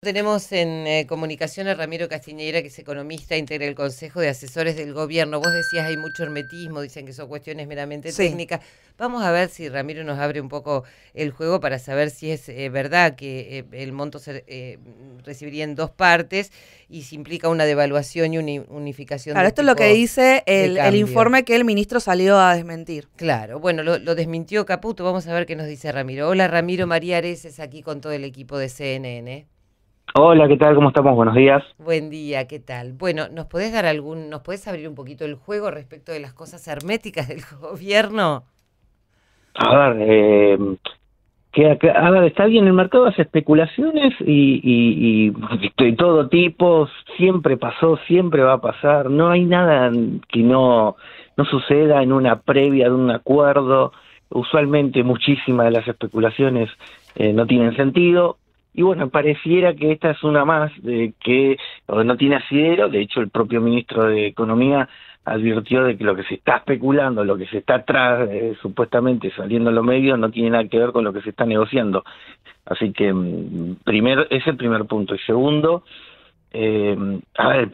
Tenemos en comunicación a Ramiro Castiñeira, que es economista, integra el Consejo de Asesores del Gobierno. Vos decías hay mucho hermetismo, dicen que son cuestiones meramente Sí. técnicas. Vamos a ver si Ramiro nos abre un poco el juego para saber si es verdad que el monto se recibiría en dos partes y si implica una devaluación y una unificación Claro, del esto es lo que tipo dice de el cambio. informe que el ministro salió a desmentir. Claro, bueno, lo desmintió Caputo. Vamos a ver qué nos dice Ramiro. Hola Ramiro, María Areces aquí con todo el equipo de CNN. Hola, ¿qué tal? ¿Cómo estamos? Buenos días. Buen día, ¿qué tal? Bueno, nos podés abrir un poquito el juego respecto de las cosas herméticas del gobierno? A ver, a ver, está bien, el mercado hace especulaciones y todo tipo, siempre pasó, siempre va a pasar, no hay nada que no suceda en una previa de un acuerdo, usualmente muchísimas de las especulaciones no tienen sentido, y bueno, pareciera que esta es una más de que no tiene asidero. De hecho el propio ministro de Economía advirtió de que lo que se está especulando, lo que se está atrás, supuestamente saliendo en los medios, no tiene nada que ver con lo que se está negociando. Así que, primero, ese es el primer punto. Y segundo, eh, a ver,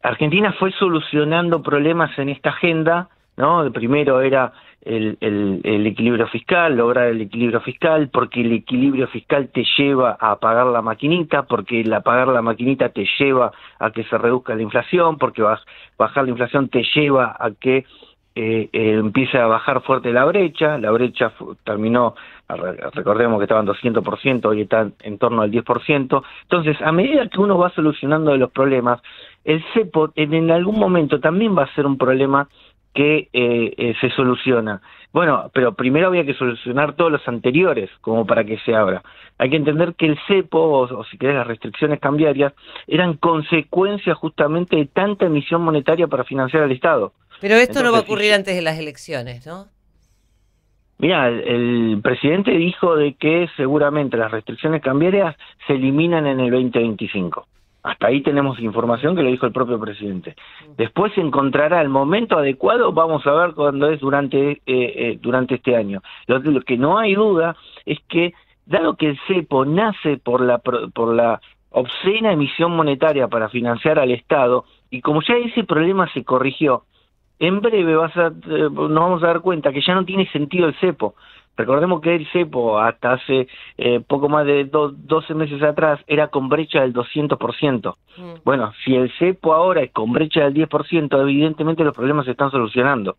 Argentina fue solucionando problemas en esta agenda, ¿no? El primero era el equilibrio fiscal, lograr el equilibrio fiscal, porque el equilibrio fiscal te lleva a apagar la maquinita, porque el apagar la maquinita te lleva a que se reduzca la inflación, porque bajar la inflación te lleva a que empiece a bajar fuerte la brecha terminó, recordemos que estaban 200%, hoy están en torno al 10%, entonces a medida que uno va solucionando los problemas, el cepo en algún momento también va a ser un problema que se soluciona. Bueno, pero primero había que solucionar todos los anteriores, como para que se abra. Hay que entender que el cepo, o si querés las restricciones cambiarias, eran consecuencia justamente de tanta emisión monetaria para financiar al Estado. Pero esto no va a Entonces, ocurrir antes de las elecciones, ¿no? mira, el presidente dijo de que seguramente las restricciones cambiarias se eliminan en el 2025. Hasta ahí tenemos información que lo dijo el propio presidente. Después se encontrará el momento adecuado, vamos a ver cuándo es durante este año. Lo que no hay duda es que, dado que el cepo nace por la obscena emisión monetaria para financiar al Estado, y como ya ese problema se corrigió, en breve nos vamos a dar cuenta que ya no tiene sentido el cepo. Recordemos que el cepo hasta hace poco más de 12 meses atrás era con brecha del 200%. Bueno, si el cepo ahora es con brecha del 10%, evidentemente los problemas se están solucionando.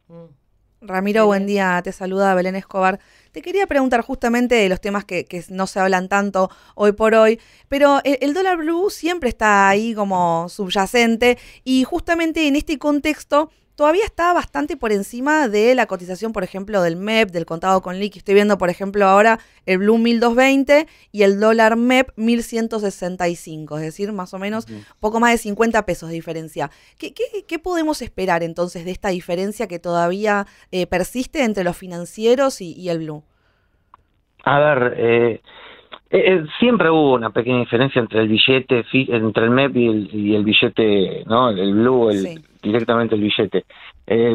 Ramiro, buen día, te saluda Belén Escobar. Te quería preguntar justamente de los temas que no se hablan tanto hoy por hoy, pero el dólar blue siempre está ahí como subyacente y justamente en este contexto todavía está bastante por encima de la cotización, por ejemplo, del MEP, del contado con liqui. Estoy viendo, por ejemplo, ahora el blue 1220 y el dólar MEP 1165, es decir, más o menos poco más de 50 pesos de diferencia. ¿Qué podemos esperar entonces de esta diferencia que todavía persiste entre los financieros y el blue? A ver, siempre hubo una pequeña diferencia entre el billete, entre el MEP y el billete, ¿no? El blue, Sí. directamente el billete.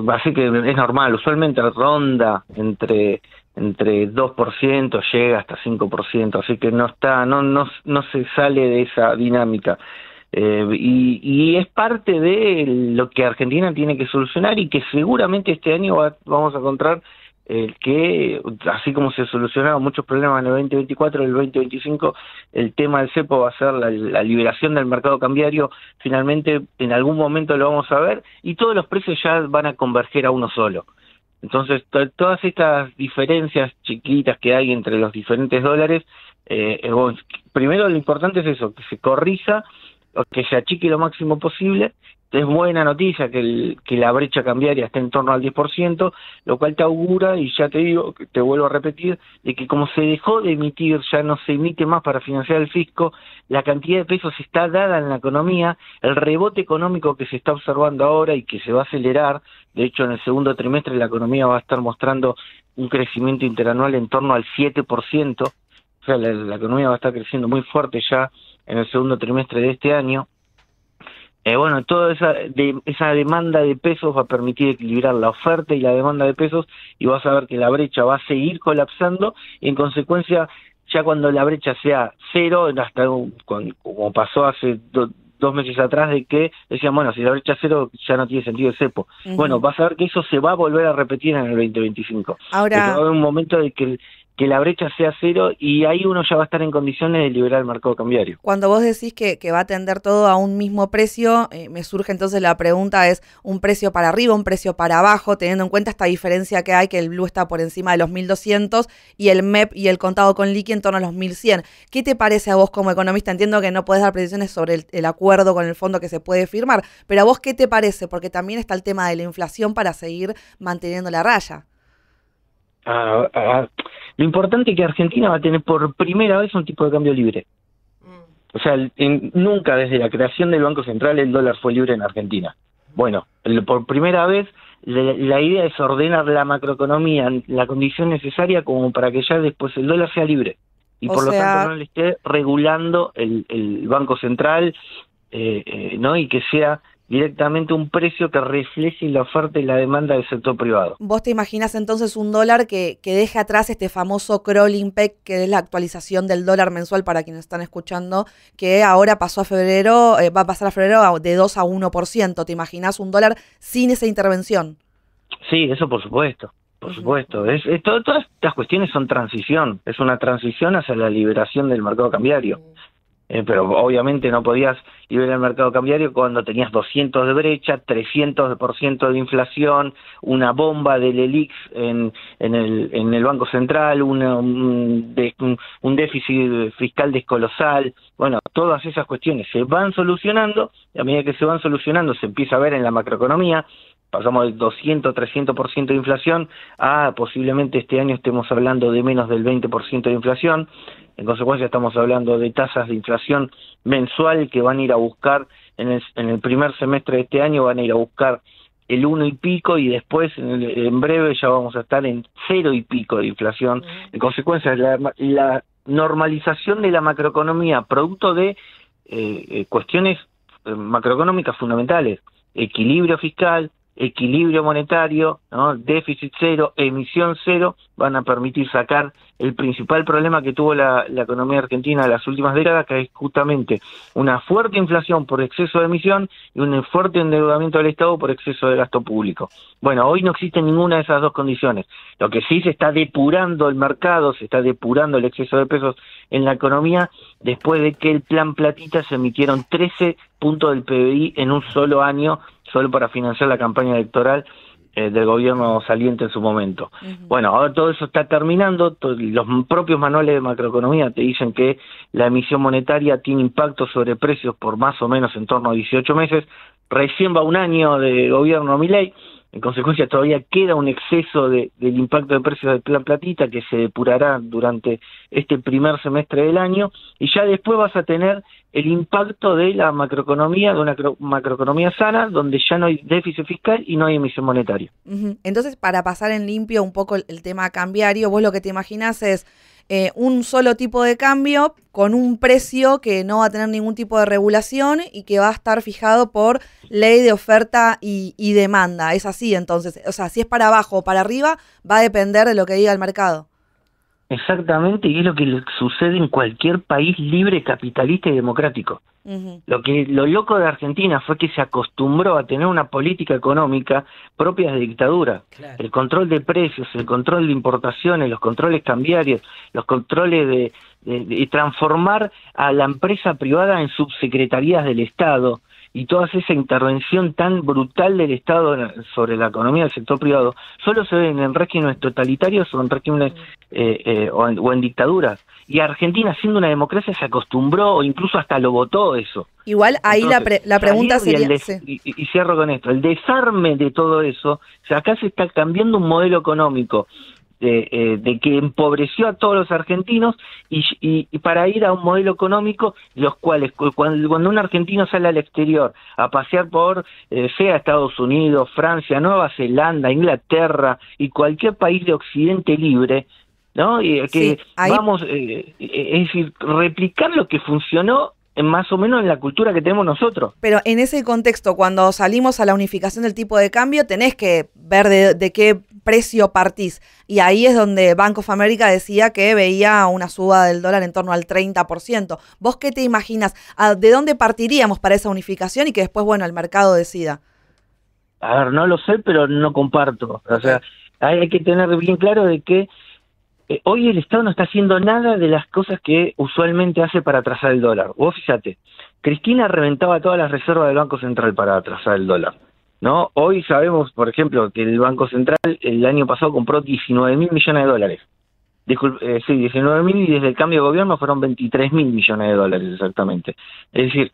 Así que es normal, usualmente ronda entre 2%, llega hasta 5%, así que no se sale de esa dinámica. Y es parte de lo que Argentina tiene que solucionar y que seguramente este año vamos a encontrar que, así como se solucionaron muchos problemas en el 2024, en el 2025, el tema del cepo va a ser la liberación del mercado cambiario. Finalmente, en algún momento lo vamos a ver y todos los precios ya van a converger a uno solo. Entonces, todas estas diferencias chiquitas que hay entre los diferentes dólares, primero lo importante es eso, que se corrija, o que se achique lo máximo posible. Es buena noticia que la brecha cambiaria esté en torno al 10%, lo cual te augura, y ya te digo, te vuelvo a repetir, de que como se dejó de emitir, ya no se emite más para financiar el fisco, la cantidad de pesos está dada en la economía, el rebote económico que se está observando ahora y que se va a acelerar. De hecho, en el segundo trimestre la economía va a estar mostrando un crecimiento interanual en torno al 7%, o sea, la economía va a estar creciendo muy fuerte ya en el segundo trimestre de este año. Bueno, toda esa demanda de pesos va a permitir equilibrar la oferta y la demanda de pesos, y vas a ver que la brecha va a seguir colapsando y en consecuencia ya cuando la brecha sea cero, hasta como pasó hace 2 meses atrás, de que decían, bueno, si la brecha es cero ya no tiene sentido el cepo. Bueno, vas a ver que eso se va a volver a repetir en el 2025. Ahora, va a haber un momento de que la brecha sea cero y ahí uno ya va a estar en condiciones de liberar el mercado cambiario. Cuando vos decís que va a tender todo a un mismo precio, me surge entonces la pregunta, ¿es un precio para arriba, un precio para abajo, teniendo en cuenta esta diferencia que hay, que el blue está por encima de los 1.200 y el MEP y el contado con liqui en torno a los 1.100? ¿Qué te parece a vos como economista? Entiendo que no podés dar precisiones sobre el acuerdo con el fondo que se puede firmar, pero ¿a vos qué te parece? Porque también está el tema de la inflación para seguir manteniendo la raya. Lo importante es que Argentina va a tener por primera vez un tipo de cambio libre. O sea, nunca desde la creación del Banco Central el dólar fue libre en Argentina. Bueno, por primera vez la idea es ordenar la macroeconomía en la condición necesaria como para que ya después el dólar sea libre. Y por lo tanto no le esté regulando el Banco Central, ¿no? Y que sea directamente un precio que refleje la oferta y la demanda del sector privado. ¿Vos te imaginás entonces un dólar que deje atrás este famoso crawling peg, que es la actualización del dólar mensual para quienes están escuchando, que ahora pasó a febrero, va a pasar a febrero de 2 a 1%? ¿Te imaginás un dólar sin esa intervención? Sí, eso por supuesto. Por supuesto, todas estas cuestiones son transición, es una transición hacia la liberación del mercado cambiario. Pero obviamente no podías liberar el mercado cambiario cuando tenías 200 de brecha, 300% de inflación, una bomba del ELIX en el Banco Central, un déficit fiscal descolosal. Bueno, todas esas cuestiones se van solucionando, y a medida que se van solucionando se empieza a ver en la macroeconomía. Pasamos del 200, 300% de inflación a posiblemente este año estemos hablando de menos del 20% de inflación. En consecuencia estamos hablando de tasas de inflación mensual que van a ir a buscar en el primer semestre de este año, van a ir a buscar el 1 y pico, y después en breve ya vamos a estar en 0 y pico de inflación. En consecuencia la normalización de la macroeconomía producto de cuestiones macroeconómicas fundamentales: equilibrio fiscal, equilibrio monetario, ¿no? Déficit cero, emisión cero, van a permitir sacar el principal problema que tuvo la economía argentina en las últimas décadas, que es justamente una fuerte inflación por exceso de emisión y un fuerte endeudamiento del Estado por exceso de gasto público. Bueno, hoy no existe ninguna de esas dos condiciones. Lo que sí, se está depurando el mercado, se está depurando el exceso de pesos en la economía después de que el Plan Platita se emitieron 13 puntos del PBI en un solo año, solo para financiar la campaña electoral del gobierno saliente en su momento. Bueno, ahora todo eso está terminando, los propios manuales de macroeconomía te dicen que la emisión monetaria tiene impacto sobre precios por más o menos en torno a 18 meses, recién va un año de gobierno Milei, en consecuencia todavía queda un exceso del impacto de precios del Plan Platita que se depurará durante este primer semestre del año, y ya después vas a tener el impacto de la macroeconomía, de una macroeconomía sana, donde ya no hay déficit fiscal y no hay emisión monetaria. Entonces, para pasar en limpio un poco el tema cambiario, vos lo que te imaginás es un solo tipo de cambio con un precio que no va a tener ningún tipo de regulación y que va a estar fijado por ley de oferta y demanda. Es así, entonces, o sea, si es para abajo o para arriba, va a depender de lo que diga el mercado. Exactamente, y es lo que sucede en cualquier país libre, capitalista y democrático. Lo loco de Argentina fue que se acostumbró a tener una política económica propia de dictadura. Claro. El control de precios, el control de importaciones, los controles cambiarios, los controles de transformar a la empresa privada en subsecretarías del Estado, y toda esa intervención tan brutal del Estado sobre la economía del sector privado solo se ve en regímenes totalitarios o en regímenes o en dictaduras. Y Argentina, siendo una democracia, se acostumbró o incluso hasta lo votó eso. Igual ahí entonces, la pregunta sería... Y cierro con esto, el desarme de todo eso, o sea, acá se está cambiando un modelo económico de que empobreció a todos los argentinos y para ir a un modelo económico los cuales cuando un argentino sale al exterior a pasear por sea Estados Unidos, Francia, Nueva Zelanda, Inglaterra y cualquier país de Occidente libre, ¿no? Y que vamos es decir, replicar lo que funcionó más o menos en la cultura que tenemos nosotros. Pero en ese contexto, cuando salimos a la unificación del tipo de cambio, tenés que ver de qué precio partís. Y ahí es donde Bank of America decía que veía una suba del dólar en torno al 30%. ¿Vos qué te imaginas? ¿De dónde partiríamos para esa unificación y que después, bueno, el mercado decida? A ver, no lo sé, pero no comparto. O sea, hay que tener bien claro de que hoy el Estado no está haciendo nada de las cosas que usualmente hace para atrasar el dólar. Vos fíjate, Cristina reventaba todas las reservas del Banco Central para atrasar el dólar, ¿no? Hoy sabemos, por ejemplo, que el Banco Central el año pasado compró 19.000 millones de dólares. Disculpe, sí, 19.000 y desde el cambio de gobierno fueron 23.000 millones de dólares exactamente. Es decir,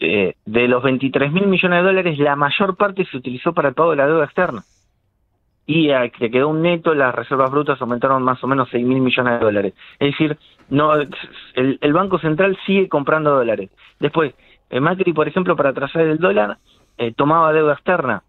de los 23.000 millones de dólares, la mayor parte se utilizó para el pago de la deuda externa. Y que quedó un neto, las reservas brutas aumentaron más o menos 6.000 millones de dólares. Es decir, no, el Banco Central sigue comprando dólares. Después, Macri, por ejemplo, para atrasar el dólar, tomaba deuda externa.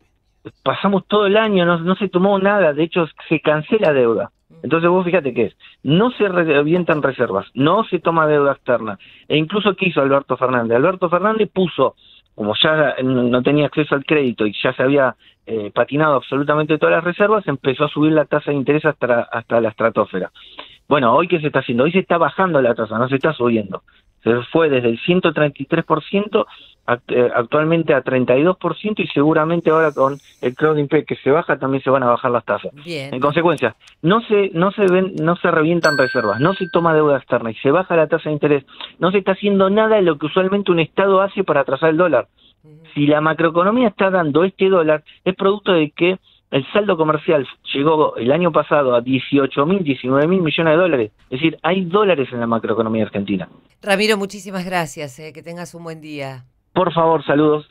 Pasamos todo el año, no se tomó nada, de hecho se cancela deuda. Entonces vos fíjate qué es, no se revientan reservas, no se toma deuda externa. E incluso, ¿qué hizo Alberto Fernández? Alberto Fernández puso, como ya no tenía acceso al crédito y ya se había patinado absolutamente todas las reservas, empezó a subir la tasa de interés hasta la estratosfera. Bueno, ¿hoy qué se está haciendo? Hoy se está bajando la tasa, no se está subiendo. Se fue desde el 133% actualmente a 32% y seguramente ahora con el crowding que se baja también se van a bajar las tasas. Bien. En consecuencia, no se revientan reservas, no se toma deuda externa y se baja la tasa de interés. No se está haciendo nada de lo que usualmente un Estado hace para atrasar el dólar. Si la macroeconomía está dando este dólar, es producto de que el saldo comercial llegó el año pasado a 18.000, 19.000 millones de dólares. Es decir, hay dólares en la macroeconomía argentina. Ramiro, muchísimas gracias. Que tengas un buen día. Por favor, saludos.